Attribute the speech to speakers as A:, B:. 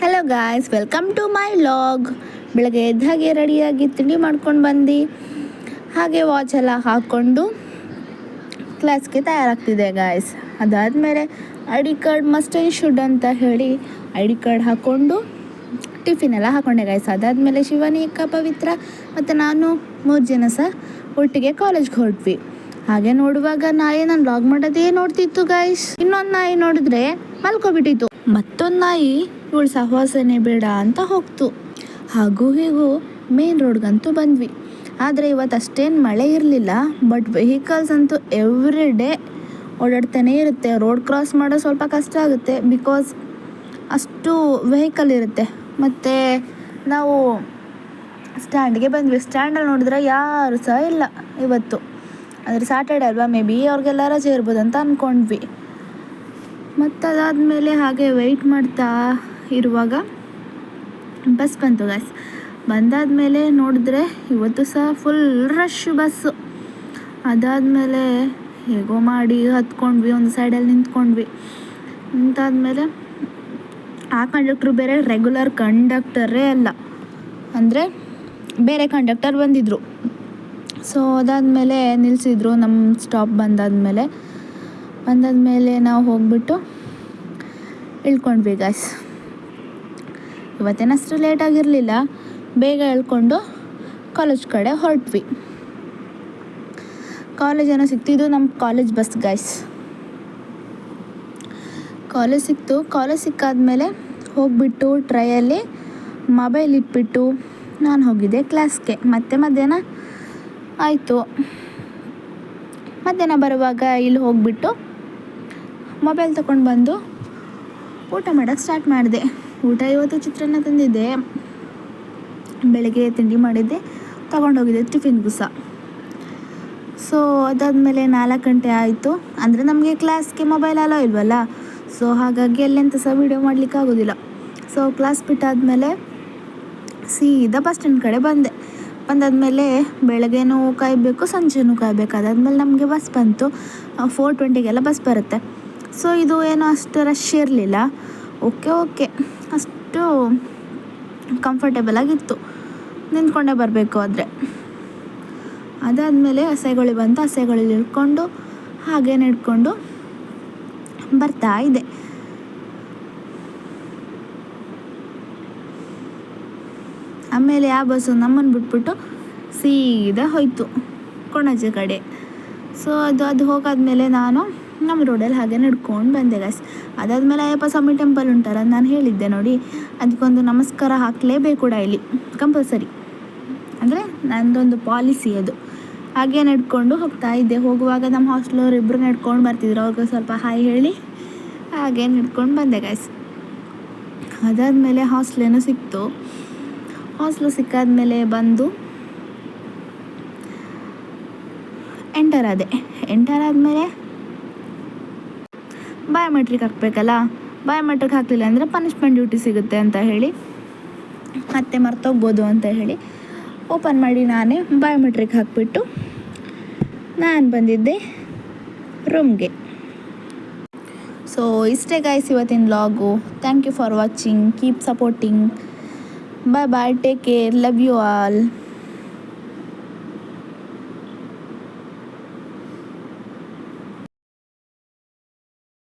A: Hello guys, welcome to my vlog. ಬೆಳಗ್ಗೆ ಎದ್ದ ಹಾಗೆ ರೆಡಿಯಾಗಿ ತಿಂಡಿ ಮಾಡ್ಕೊಂಡು ಬಂದು ಹಾಗೆ ವಾಚ್ ಎಲ್ಲ ಹಾಕ್ಕೊಂಡು ಕ್ಲಾಸ್ಗೆ ತಯಾರಾಗ್ತಿದೆ ಗಾಯ್ಸ್. ಅದಾದಮೇಲೆ I D card must and should ಅಂತ ಹೇಳಿ ಐ ಡಿ ಕಾರ್ಡ್ ಹಾಕ್ಕೊಂಡು ಟಿಫಿನ್ ಎಲ್ಲ ಹಾಕ್ಕೊಂಡೆ ಗಾಯ್ಸ್. ಅದಾದಮೇಲೆ ಶಿವಾನಿಕ, ಪವಿತ್ರ ಮತ್ತು ನಾನು 3 ಜನ ಸಹ ಒಟ್ಟಿಗೆ ಕಾಲೇಜ್ಗೆ ಹೊರಟ್ವಿ. ಹಾಗೆ ನೋಡುವಾಗ ನಾಯಿ ನಾನು ವ್ಲಾಗ್ ಮಾಡೋದೇ ನೋಡ್ತಿತ್ತು ಗಾಯ್ಸ್. ಇನ್ನೊಂದು ನಾಯಿ ನೋಡಿದ್ರೆ ಮಲ್ಕೊಬಿಟ್ಟಿತ್ತು. ಮತ್ತೊಂದು ನಾಯಿ ಇವಳು ಸಹವಾಸನೆ ಬೇಡ ಅಂತ ಹೋಗ್ತು. ಹಾಗೂ ಹೀಗೂ ಮೇನ್ ರೋಡ್ಗಂತೂ ಬಂದ್ವಿ. ಆದರೆ ಇವತ್ತು ಅಷ್ಟೇನು ಮಳೆ ಇರಲಿಲ್ಲ, ಬಟ್ ವೆಹಿಕಲ್ಸ್ ಅಂತೂ ಎವ್ರಿ ಡೇ ಓಡಾಡ್ತಾನೇ ಇರುತ್ತೆ. ರೋಡ್ ಕ್ರಾಸ್ ಮಾಡೋ ಸ್ವಲ್ಪ ಕಷ್ಟ ಆಗುತ್ತೆ, ಬಿಕಾಸ್ ಅಷ್ಟು ವೆಹಿಕಲ್ ಇರುತ್ತೆ. ಮತ್ತು ನಾವು ಸ್ಟ್ಯಾಂಡ್ಗೆ ಬಂದ್ವಿ. ಸ್ಟ್ಯಾಂಡಲ್ಲಿ ನೋಡಿದ್ರೆ ಯಾರು ಸಹ ಇಲ್ಲ ಇವತ್ತು. ಅಂದರೆ ಸ್ಯಾಟರ್ಡೆ ಅಲ್ವಾ, ಮೇ ಬಿ ಅವ್ರಿಗೆಲ್ಲ ರಜೆ ಇರ್ಬೋದು ಅಂತ ಅಂದ್ಕೊಂಡ್ವಿ. ಮತ್ತು ಅದಾದಮೇಲೆ ಹಾಗೆ ವೆಯ್ಟ್ ಮಾಡ್ತಾ ಇರುವಾಗ ಬಸ್ ಬಂತು ಗಾಯ್ಸ್. ಬಂದಾದಮೇಲೆ ನೋಡಿದ್ರೆ ಇವತ್ತು ಸಹ ಫುಲ್ ರಶ್ ಬಸ್ಸು. ಅದಾದಮೇಲೆ ಹೇಗೋ ಮಾಡಿ ಹತ್ಕೊಂಡ್ವಿ, ಒಂದು ಸೈಡಲ್ಲಿ ನಿಂತ್ಕೊಂಡ್ವಿ. ನಿಂತಾದಮೇಲೆ ಆ ಕಂಡಕ್ಟ್ರು ಬೇರೆ ರೆಗ್ಯುಲರ್ ಕಂಡಕ್ಟರೇ ಅಲ್ಲ, ಅಂದರೆ ಬೇರೆ ಕಂಡಕ್ಟರ್ ಬಂದಿದ್ದರು. ಸೊ ಅದಾದಮೇಲೆ ನಿಲ್ಲಿಸಿದ್ರು. ನಮ್ಮ ಸ್ಟಾಪ್ ಬಂದಾದಮೇಲೆ ನಾವು ಹೋಗ್ಬಿಟ್ಟು ಇಳ್ಕೊಂಡ್ವಿ ಗಾಯ್ಸ್. ಇವತ್ತೇನಷ್ಟು ಲೇಟಾಗಿರಲಿಲ್ಲ, ಬೇಗ ಇಳ್ಕೊಂಡು ಕಾಲೇಜ್ ಕಡೆ ಹೊರಟ್ವಿ. ಕಾಲೇಜೇನೋ ಸಿಕ್ತಿದ್ದು ನಮ್ಮ ಕಾಲೇಜ್ ಬಸ್ ಗಾಯ್ಸ್. ಕಾಲೇಜ್ ಸಿಕ್ತು. ಕಾಲೇಜ್ ಸಿಕ್ಕಾದ್ಮೇಲೆ ಹೋಗಿಬಿಟ್ಟು ಟ್ರೈಯಲ್ಲಿ ಮೊಬೈಲ್ ಇಟ್ಬಿಟ್ಟು ನಾನು ಹೋಗಿದ್ದೆ ಕ್ಲಾಸ್ಗೆ. ಮತ್ತೆ ಮಧ್ಯಾಹ್ನ ಆಯಿತು. ಮಧ್ಯಾಹ್ನ ಬರುವಾಗ ಇಲ್ಲಿ ಹೋಗಿಬಿಟ್ಟು ಮೊಬೈಲ್ ತೊಗೊಂಡು ಬಂದು ಊಟ ಮಾಡೋಕ್ಕೆ ಸ್ಟಾರ್ಟ್ ಮಾಡಿದೆ. ಊಟ ಇವತ್ತು ಚಿತ್ರಾನ್ನ ತಂದಿದ್ದೆ, ಬೆಳಗ್ಗೆ ತಿಂಡಿ ಮಾಡಿದ್ದೆ, ತೊಗೊಂಡೋಗಿದ್ದೆ ಟಿಫಿನ್ಗೂ ಸಹ. ಸೊ ಅದಾದಮೇಲೆ 4 ಗಂಟೆ ಆಯಿತು. ಅಂದರೆ ನಮಗೆ ಕ್ಲಾಸ್ಗೆ ಮೊಬೈಲ್ ಅಲೋ ಇಲ್ವಲ್ಲ, ಸೊ ಹಾಗಾಗಿ ಅಲ್ಲೆಂತ ಸಹ ವೀಡಿಯೋ ಮಾಡಲಿಕ್ಕಾಗೋದಿಲ್ಲ. ಸೊ ಕ್ಲಾಸ್ ಬಿಟ್ಟಾದಮೇಲೆ ಸೀದಾ ಬಸ್ ಸ್ಟ್ಯಾಂಡ್ ಕಡೆ ಬಂದಾದಮೇಲೆ ಬೆಳಗ್ಗೆನೂ ಕಾಯಬೇಕು, ಸಂಜೆನೂ ಕಾಯಬೇಕು. ಅದಾದಮೇಲೆ ನಮಗೆ ಬಸ್ ಬಂತು. 4:20ಗೆಲ್ಲ ಬಸ್ ಬರುತ್ತೆ. ಸೊ ಇದು ಏನೋ ಅಷ್ಟು ರಶ್ ಇರಲಿಲ್ಲ. ಓಕೆ ಅಷ್ಟು ಕಂಫರ್ಟೇಬಲ್ ಆಗಿತ್ತು, ನಿಂತ್ಕೊಂಡೇ ಬರಬೇಕು. ಆದರೆ ಅದಾದಮೇಲೆ ಹಸೆಗುಳಿ ಬಂತು. ಹಸೆಗುಳಿಲಿ ಇಳ್ಕೊಂಡು ಹಾಗೆ ನಡ್ಕೊಂಡು ಬರ್ತಾ ಇದೆ. ಆಮೇಲೆ ಆ ಬಸ್ಸು ನಮ್ಮನ್ನು ಬಿಟ್ಬಿಟ್ಟು ಸೀದಾ ಹೋಯಿತು ಕೊಣಾಜೆ ಕಡೆ. ಸೊ ಅದು ಹೋಗಾದ್ಮೇಲೆ ನಾನು ನಮ್ಮ ರೋಡಲ್ಲಿ ಹಾಗೆ ನಡ್ಕೊಂಡು ಬಂದೆ ಗಾಯ್ಸ್. ಅದಾದಮೇಲೆ ಅಯ್ಯಪ್ಪ ಸ್ವಾಮಿ ಟೆಂಪಲ್ ಉಂಟಲ್ಲ, ನಾನು ಹೇಳಿದ್ದೆ ನೋಡಿ, ಅದಕ್ಕೊಂದು ನಮಸ್ಕಾರ ಹಾಕಲೇಬೇಕು ಡೈಲಿ, ಕಂಪಲ್ಸರಿ. ಅಂದರೆ ನನ್ನದೊಂದು ಪಾಲಿಸಿ ಅದು. ಹಾಗೆ ನಡ್ಕೊಂಡು ಹೋಗ್ತಾ ಇದ್ದೆ. ಹೋಗುವಾಗ ನಮ್ಮ ಹಾಸ್ಟೆಲವ್ರು ಇಬ್ಬರು ನಡ್ಕೊಂಡು ಬರ್ತಿದ್ರು. ಅವ್ರಿಗೆ ಸ್ವಲ್ಪ ಹಾಯ್ ಹೇಳಿ ಹಾಗೆ ನಡ್ಕೊಂಡು ಬಂದೆ ಗಾಯ್ಸ್. ಅದಾದಮೇಲೆ ಹಾಸ್ಟೆಲೇನೋ ಸಿಕ್ತು. ಹಾಸ್ಟೆಲ್ ಸಿಕ್ಕಾದ್ಮೇಲೆ ಬಂದು ಎಂಟರ್ ಆದಮೇಲೆ ಬಯೋಮೆಟ್ರಿಕ್ ಹಾಕಬೇಕಲ್ಲ. ಬಯೋಮೆಟ್ರಿಕ್ ಹಾಕಲಿಲ್ಲ ಅಂದರೆ ಪನಿಷ್ಮೆಂಟ್ ಡ್ಯೂಟಿ ಸಿಗುತ್ತೆ ಅಂತ ಹೇಳಿ, ಮತ್ತೆ ಮರ್ತೋಗ್ಬೋದು ಅಂತ ಹೇಳಿ ಓಪನ್ ಮಾಡಿ ನಾನೇ ಬಯೋಮೆಟ್ರಿಕ್ ಹಾಕಿಬಿಟ್ಟು ನಾನು ಬಂದಿದ್ದೆ ರೂಮ್ಗೆ. ಸೊ ಇಷ್ಟೇ ಗಾಯ್ಸ್ ಇವತ್ತಿನ vlog. Thank you for watching. Keep supporting. Bye, take care, love you all.